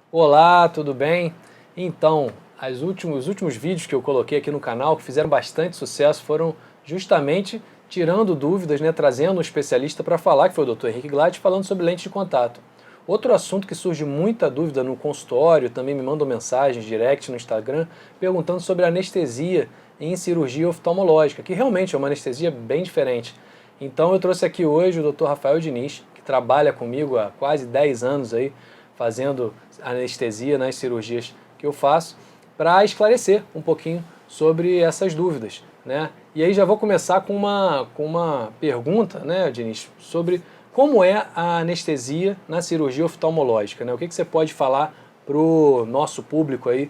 Olá, tudo bem? Então, os últimos vídeos que eu coloquei aqui no canal, que fizeram bastante sucesso, foram justamente tirando dúvidas, né, trazendo um especialista para falar, que foi o Dr. Henrique Glad, falando sobre lente de contato. Outro assunto que surge muita dúvida no consultório, também me mandam mensagens direct no Instagram, perguntando sobre anestesia em cirurgia oftalmológica, que realmente é uma anestesia bem diferente. Então eu trouxe aqui hoje o Dr. Rafael Diniz, que trabalha comigo há quase 10 anos aí, fazendo anestesia nas cirurgias que eu faço, para esclarecer um pouquinho sobre essas dúvidas, né? E aí já vou começar com uma pergunta, né, Diniz, sobre como é a anestesia na cirurgia oftalmológica, né? O que você pode falar para o nosso público aí,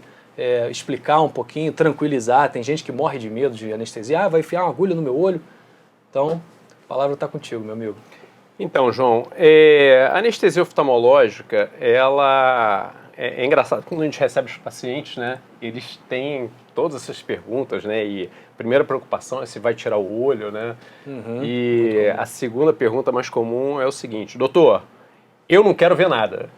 explicar um pouquinho, tranquilizar? Tem gente que morre de medo de anestesia, vai enfiar uma agulha no meu olho. Então, a palavra está contigo, meu amigo. Então, João, a anestesia oftalmológica, ela é engraçado. Quando a gente recebe os pacientes, né, eles têm todas essas perguntas, né, e a primeira preocupação é se vai tirar o olho, né, e a segunda pergunta mais comum é o seguinte: doutor, eu não quero ver nada.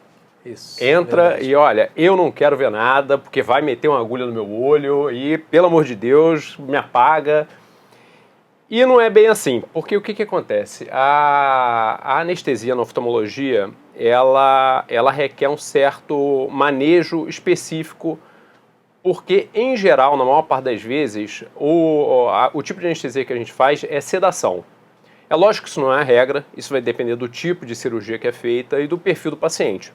Isso, Entra verdade. e olha, eu não quero ver nada porque vai meter uma agulha no meu olho e, pelo amor de Deus, me apaga. E não é bem assim, porque o que acontece? A anestesia na oftalmologia, ela requer um certo manejo específico, porque, em geral, na maior parte das vezes, o tipo de anestesia que a gente faz é sedação. É lógico que isso não é a regra, isso vai depender do tipo de cirurgia que é feita e do perfil do paciente.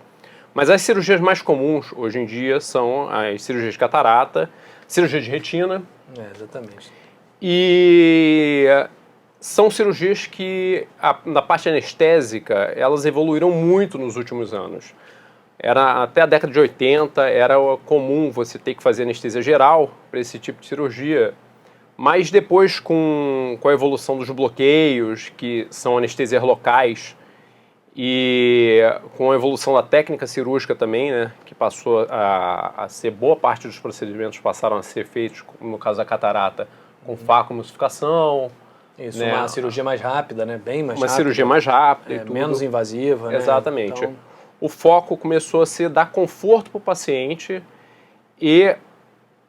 Mas as cirurgias mais comuns, hoje em dia, são as cirurgias de catarata, cirurgia de retina. Exatamente. E são cirurgias que, na parte anestésica, elas evoluíram muito nos últimos anos. Até a década de 80 era comum você ter que fazer anestesia geral para esse tipo de cirurgia, mas depois com a evolução dos bloqueios, que são anestesias locais, e com a evolução da técnica cirúrgica também, né, que passou a ser boa parte dos procedimentos passaram a ser feitos, no caso da catarata, com facoemulsificação. Isso, né, uma cirurgia mais rápida, né? Bem mais uma rápida. cirurgia mais rápida e tudo. Menos invasiva, né? Exatamente. Então, O foco começou a ser dar conforto para o paciente e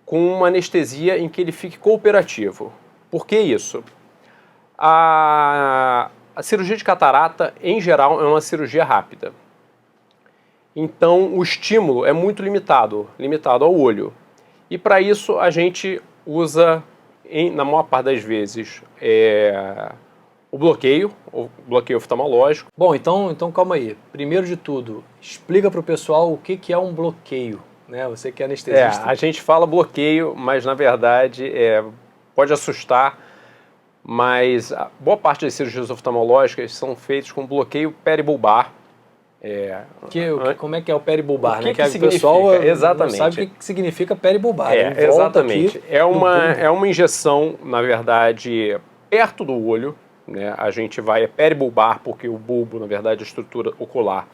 com uma anestesia em que ele fique cooperativo. Por que isso? A cirurgia de catarata, em geral, é uma cirurgia rápida. Então, o estímulo é muito limitado ao olho. E para isso, a gente usa, na maior parte das vezes, o bloqueio oftalmológico. bom, então calma aí. Primeiro de tudo, explica para o pessoal o que é um bloqueio, né? Você que é anestesista. A gente fala bloqueio, mas na verdade pode assustar, mas a boa parte das cirurgias oftalmológicas são feitas com bloqueio peribulbar. Como é que é o peribulbar, né? Que o pessoal exatamente. não sabe o que significa peribulbar. Exatamente. É uma injeção, na verdade, perto do olho, né? A gente vai peribulbar, porque o bulbo, na verdade, a estrutura ocular.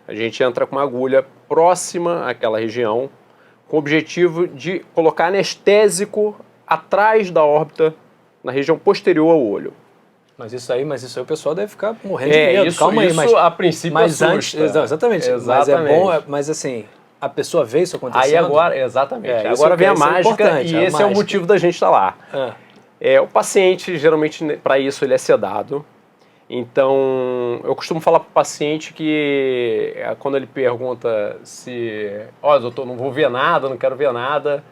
A gente entra com uma agulha próxima àquela região, com o objetivo de colocar anestésico atrás da órbita, na região posterior ao olho. Mas isso aí o pessoal deve ficar morrendo de medo. Calma aí, mas a princípio mas antes, exatamente. Mas é bom, mas assim, a pessoa vê isso acontecendo. Aí agora, exatamente. Agora vem a mágica e esse é o motivo da gente estar lá. O paciente, geralmente, para isso, ele é sedado. Então, eu costumo falar para o paciente que, quando ele pergunta se, doutor, não vou ver nada, não quero ver nada.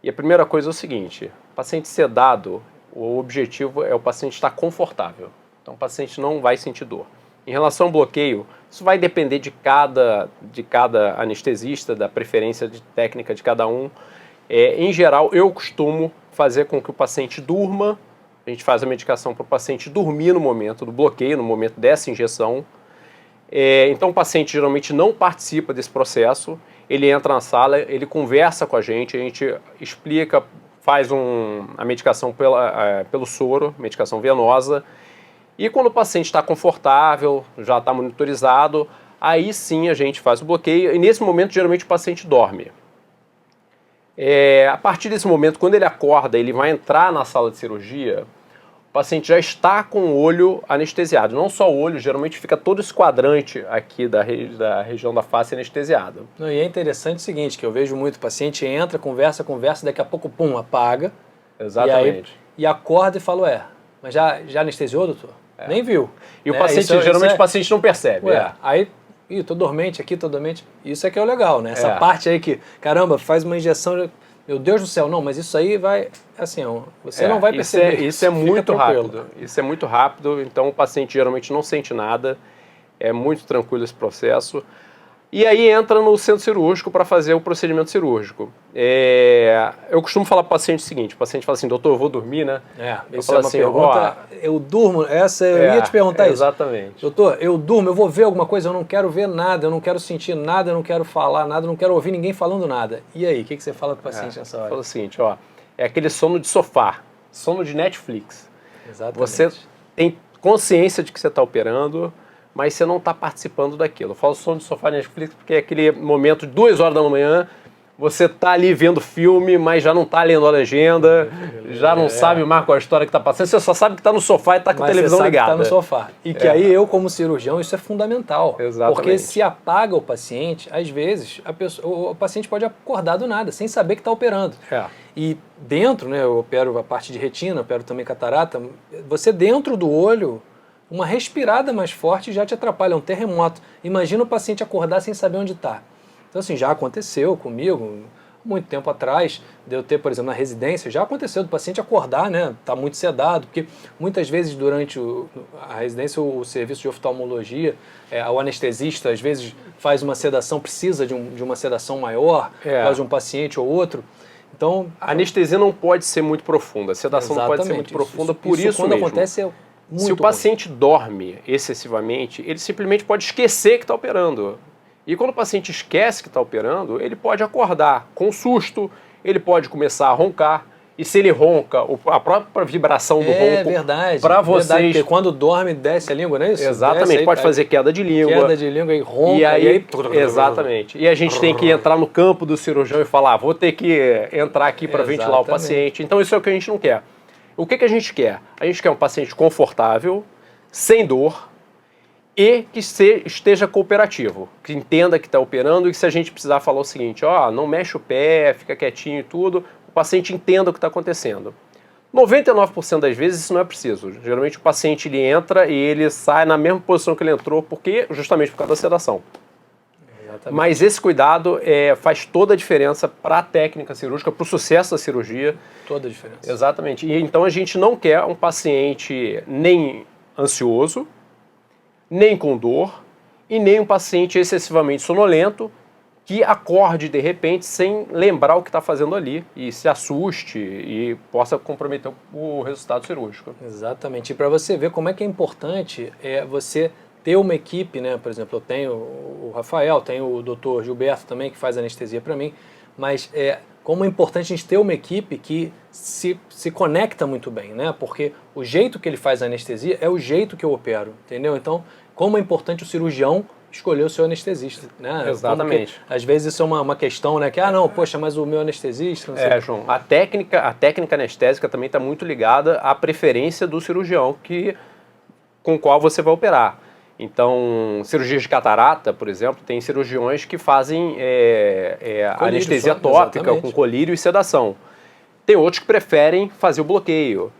E a primeira coisa é o seguinte: paciente sedado, o objetivo é o paciente estar confortável. Então, o paciente não vai sentir dor. Em relação ao bloqueio, isso vai depender de cada anestesista, da preferência de técnica de cada um. Em geral, eu costumo fazer com que o paciente durma. A gente faz a medicação para o paciente dormir no momento do bloqueio, no momento dessa injeção. Então, o paciente geralmente não participa desse processo. Ele entra na sala, ele conversa com a gente explica, faz a medicação pelo soro, medicação venosa. E quando o paciente está confortável, já está monitorizado, aí sim a gente faz o bloqueio. E nesse momento, geralmente, o paciente dorme. A partir desse momento, quando ele acorda, ele vai entrar na sala de cirurgia, o paciente já está com o olho anestesiado. Não só o olho, geralmente fica todo esse quadrante aqui da região da face anestesiado. E é interessante o seguinte, que eu vejo muito, o paciente entra, conversa, daqui a pouco, pum, apaga. Exatamente. E acorda e fala, ué, mas já anestesiou, doutor? Nem viu. E o paciente, geralmente o paciente não percebe. Aí, tô dormente aqui, tô dormente. Isso é que é o legal, né? Essa parte aí que, caramba, faz uma injeção, meu Deus do céu, não, mas isso aí vai, assim, você não vai perceber. Isso é muito rápido. Isso é muito rápido, então o paciente geralmente não sente nada, é muito tranquilo esse processo. E aí entra no centro cirúrgico para fazer o procedimento cirúrgico. Eu costumo falar para o paciente o seguinte, o paciente fala assim, doutor, eu vou dormir, né? Eu falo assim, pergunta, eu durmo, eu ia te perguntar isso. Exatamente. Doutor, eu durmo, eu vou ver alguma coisa, eu não quero ver nada, eu não quero sentir nada, eu não quero falar nada, eu não quero ouvir ninguém falando nada. E aí, o que você fala para o paciente nessa hora? Fala o seguinte, é aquele sono de sofá, sono de Netflix. Exatamente. Você tem consciência de que você está operando, mas você não está participando daquilo. Eu falo sono de sofá Netflix porque é aquele momento de 2 horas da manhã, você está ali vendo filme, mas já não está lendo a legenda, já não sabe mais qual a história que está passando, você só sabe que está no sofá e está com a televisão ligada. Mas você sabe que está no sofá. E que aí eu, como cirurgião, isso é fundamental. Exatamente. Porque se apaga o paciente, às vezes o paciente pode acordar do nada, sem saber que está operando. E dentro, né, eu opero a parte de retina, opero também catarata, você dentro do olho, uma respirada mais forte já te atrapalha, é um terremoto. Imagina o paciente acordar sem saber onde está. Então, assim, já aconteceu comigo, muito tempo atrás, de eu ter, por exemplo, na residência, já aconteceu do paciente acordar, né, tá muito sedado, porque muitas vezes durante a residência, o serviço de oftalmologia, o anestesista, às vezes, faz uma sedação, precisa de uma sedação maior, por causa de um paciente ou outro. Então, a anestesia não pode ser muito profunda, a sedação não pode ser muito profunda, por isso quando mesmo. Acontece muito se o paciente dorme excessivamente, ele simplesmente pode esquecer que está operando. E quando o paciente esquece que está operando, ele pode acordar com susto, ele pode começar a roncar. E se ele ronca, a própria vibração do ronco... É verdade. Para vocês... Porque quando dorme, desce a língua, não é isso? Exatamente. Desce, pode fazer queda de língua. Queda de língua e ronca. E aí... Exatamente. E a gente tem que entrar no campo do cirurgião e falar, vou ter que entrar aqui para ventilar o paciente. Então isso é o que a gente não quer. O que a gente quer? A gente quer um paciente confortável, sem dor e que esteja cooperativo, que entenda que está operando e que se a gente precisar falar o seguinte, não mexe o pé, fica quietinho e tudo, o paciente entenda o que está acontecendo. 99% das vezes isso não é preciso. Geralmente o paciente ele entra e ele sai na mesma posição que ele entrou, justamente por causa da sedação. Exatamente. Mas esse cuidado faz toda a diferença para a técnica cirúrgica, para o sucesso da cirurgia. Toda a diferença. Exatamente. E então a gente não quer um paciente nem ansioso, nem com dor, e nem um paciente excessivamente sonolento que acorde de repente sem lembrar o que está fazendo ali e se assuste e possa comprometer o resultado cirúrgico. Exatamente. E para você ver como é que é importante você ter uma equipe, né? Por exemplo, eu tenho o Rafael, tenho o Dr. Gilberto também, que faz anestesia para mim, mas como é importante a gente ter uma equipe que se conecta muito bem, né? Porque o jeito que ele faz a anestesia é o jeito que eu opero, entendeu? Então, como é importante o cirurgião escolher o seu anestesista, né? Exatamente. Às vezes isso é uma questão, né? Que, não, poxa, mas o meu anestesista... Não sei. João, a técnica anestésica também está muito ligada à preferência do cirurgião com o qual você vai operar. Então, cirurgias de catarata, por exemplo, tem cirurgiões que fazem anestesia tópica com colírio e sedação. Tem outros que preferem fazer o bloqueio.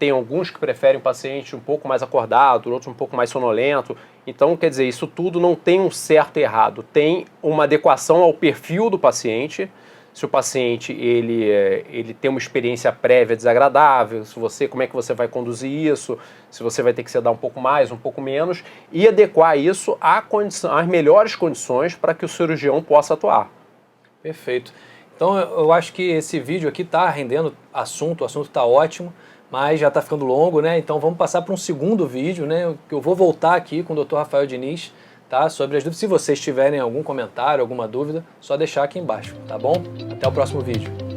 Tem alguns que preferem o paciente um pouco mais acordado, outros um pouco mais sonolento. Então, quer dizer, isso tudo não tem um certo e errado. Tem uma adequação ao perfil do paciente. Se o paciente ele tem uma experiência prévia desagradável, como é que você vai conduzir isso, se você vai ter que sedar um pouco mais, um pouco menos, e adequar isso às melhores condições para que o cirurgião possa atuar. Perfeito. Então, eu acho que esse vídeo aqui está rendendo assunto, o assunto está ótimo, mas já está ficando longo, né? Então vamos passar para um segundo vídeo, né? Que eu vou voltar aqui com o Dr. Rafael Diniz, tá? Sobre as dúvidas. Se vocês tiverem algum comentário, alguma dúvida, só deixar aqui embaixo, tá bom? Até o próximo vídeo.